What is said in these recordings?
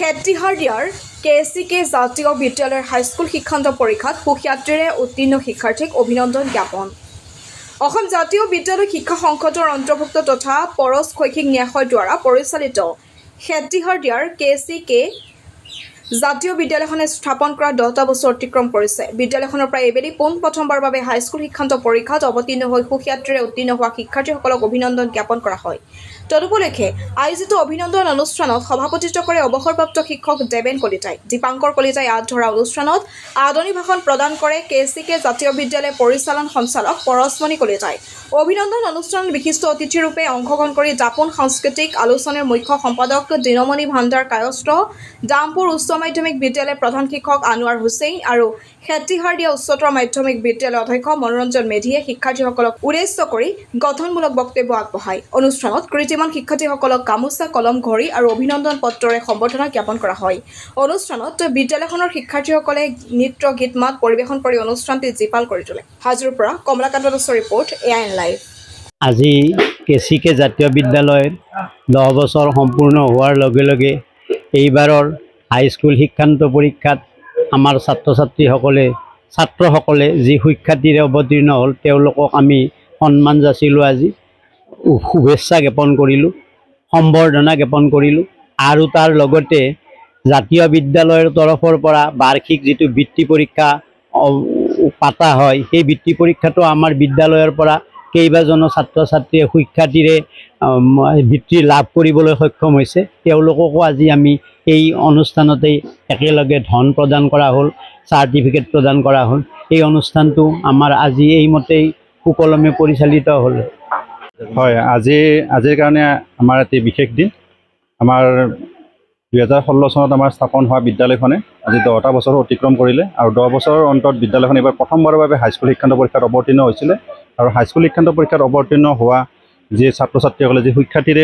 খেতিহাৰিয়াৰ KCK জাতীয় বিদ্যালয়ৰ high school শিক্ষান্ত পৰীক্ষাত সুখ্যাতিৰে উত্তীৰ্ণ শিক্ষাৰ্থীক অভিনন্দন জ্ঞাপন। অসম জাতীয় বিদ্যালয় শিক্ষা সংসদৰ অন্তৰ্ভুক্ত তথা পৰশ শৈক্ষিক ন্যাসৰ দ্বাৰা পৰিচালিত খেতিহাৰিয়াৰ KCK জাতীয় বিদ্যালয়খনে স্থাপন কৰা 10টা বছৰ অতিক্ৰম কৰিছে। বিদ্যালয়খনৰ প্ৰায় এবেলি পোনপ্ৰথমবাৰৰ বাবে হাইস্কুল শিক্ষান্ত পৰীক্ষাত অৱতীৰ্ণ হৈ সুখ্যাতিৰে উত্তীৰ্ণ হোৱা শিক্ষাৰ্থীসকলক অভিনন্দন জ্ঞাপন কৰা হয়। তদুপলক্ষে আয়োজিত অভিনন্দন অনুষ্ঠানত সভাপতিত্ব কৰে অৱসৰপ্ৰাপ্ত শিক্ষক দেবেন কলিতাই। দীপাংকৰ কলিতাই আঁত ধৰা অনুষ্ঠানত আদৰণি ভাষণ প্ৰদান কৰে KCK জাতীয় বিদ্যালয় পৰিচালন সঞ্চালক পৰশমণি কলিতাই। অভিনন্দন অনুষ্ঠানত বিশিষ্ট অতিথিৰূপে অংশগ্ৰহণ কৰি দাপোন সাংস্কৃতিক আলোচনীৰ মুখ্য সম্পাদক দিনমণি ভাণ্ডাৰ কায়স্থ, দামপুৰ উচ্চ মাধ্যমিক বিদ্যালয়ৰ প্ৰধান শিক্ষক আনোৱাৰ হুছেইন আৰু খেতিহাৰিয়া উচ্চতৰ মাধ্যমিক বিদ্যালয়ৰ অধ্যক্ষ মনোৰঞ্জন মেধিয়ে শিক্ষাৰ্থীসকলক উদ্দেশ্য কৰি গঠনমূলক বক্তব্য আগবঢ়ায়। অনুষ্ঠানত কৃতিমান শিক্ষাৰ্থীসকলক গামোচা, কলম, ঘড়ী আৰু অভিনন্দন পত্ৰৰে সম্বৰ্ধনা জ্ঞাপন কৰা হয়। অনুষ্ঠানত বিদ্যালয়খনৰ শিক্ষাৰ্থীসকলে নৃত্য, গীত মাত পৰিৱেশন কৰি অনুষ্ঠানটি জীপাল কৰি তোলে। হাজোৰ পৰা কমলাকান্ত দাসৰ ৰিপৰ্ট, AIN লাইভ। আজি KCK জাতীয় বিদ্যালয়ৰ 10 বছৰ সম্পূৰ্ণ হোৱাৰ লগে লগে এইবাৰৰ হাইস্কুল শিক্ষান্ত পৰীক্ষাত আমাৰ ছাত্ৰসকলে যি সুখ্যাতিৰে অৱতীৰ্ণ হ'ল তেওঁলোকক আমি সন্মান যাচিলোঁ। আজি শুভেচ্ছা জ্ঞাপন কৰিলোঁ, সম্বৰ্ধনা জ্ঞাপন কৰিলোঁ আৰু তাৰ লগতে জাতীয় বিদ্যালয়ৰ তৰফৰ পৰা বাৰ্ষিক যিটো বৃত্তি পৰীক্ষা পাতা হয়, সেই বৃত্তি পৰীক্ষাটো আমাৰ বিদ্যালয়ৰ পৰা কেইবাজনো ছাত্ৰ ছাত্ৰীয়ে সুখ্যাতিৰে বৃত্তি লাভ কৰিবলৈ সক্ষম হৈছে। তেওঁলোককো আজি আমি এই অনুষ্ঠানতেই একেলগে ধন প্ৰদান কৰা হ'ল, চাৰ্টিফিকেট প্ৰদান কৰা হ'ল। এই অনুষ্ঠানটো আমাৰ আজি এইমতেই সুকলমে পৰিচালিত হ'ল। হয়, আজিৰ কাৰণে আমাৰ এটি বিশেষ দিন। আমাৰ 2016 চনত আমাৰ স্থাপন হোৱা বিদ্যালয়খনে আজি 10টা বছৰ অতিক্ৰম কৰিলে আৰু 10 বছৰৰ অন্তত বিদ্যালয়খন এইবাৰ প্ৰথমবাৰৰ বাবে হাইস্কুল শিক্ষান্ত পৰীক্ষাত অৱতীৰ্ণ হৈছিলে আৰু হাইস্কুল শিক্ষান্ত পৰীক্ষাত অৱতীৰ্ণ হোৱা যি ছাত্ৰ ছাত্ৰীসকলে যি সুখ্যাতিৰে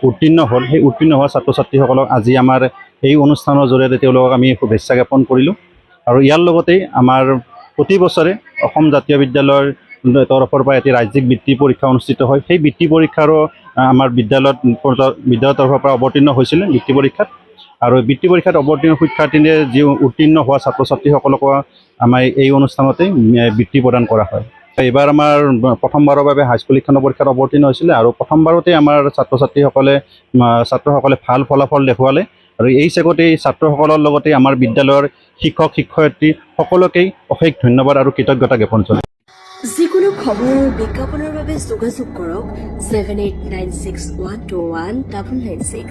উত্তীৰ্ণ হ'ল, সেই উত্তীৰ্ণ হোৱা ছাত্ৰ ছাত্ৰীসকলক আজি আমাৰ এই অনুষ্ঠানৰ জৰিয়তে তেওঁলোকক আমি শুভেচ্ছা জ্ঞাপন কৰিলোঁ। আৰু ইয়াৰ লগতেই আমাৰ প্ৰতি বছৰে অসম জাতীয় বিদ্যালয়ৰ তৰফৰ পৰা এটি ৰাজ্যিক বৃত্তি পৰীক্ষা অনুষ্ঠিত হয়। সেই বৃত্তি পৰীক্ষাৰো আমাৰ বিদ্যালয়ৰ তৰফৰ পৰা অৱতীৰ্ণ হৈছিলে বৃত্তি পৰীক্ষাত, আৰু বৃত্তি পৰীক্ষাত অৱতীৰ্ণ শিক্ষাৰ্থীয়ে যি উত্তীৰ্ণ হোৱা ছাত্ৰ ছাত্ৰীসকলকো আমাৰ এই অনুষ্ঠানতে বৃত্তি প্ৰদান কৰা হয়। এইবাৰ আমাৰ প্ৰথমবাৰৰ বাবে হাইস্কুল শিক্ষান্ত পৰীক্ষাত অৱতীৰ্ণ হৈছিলে আৰু প্ৰথমবাৰতে আমাৰ ছাত্ৰসকলে ভাল ফলাফল দেখুৱালে আৰু এই চেগতেই ছাত্ৰসকলৰ লগতে আমাৰ বিদ্যালয়ৰ শিক্ষক শিক্ষয়িত্ৰী সকলোকেই অশেষ ধন্যবাদ আৰু কৃতজ্ঞতা জ্ঞাপন জনাইছোঁ। যিকোনো খবৰ আৰু বিজ্ঞাপনৰ বাবে যোগাযোগ কৰক 7896121996।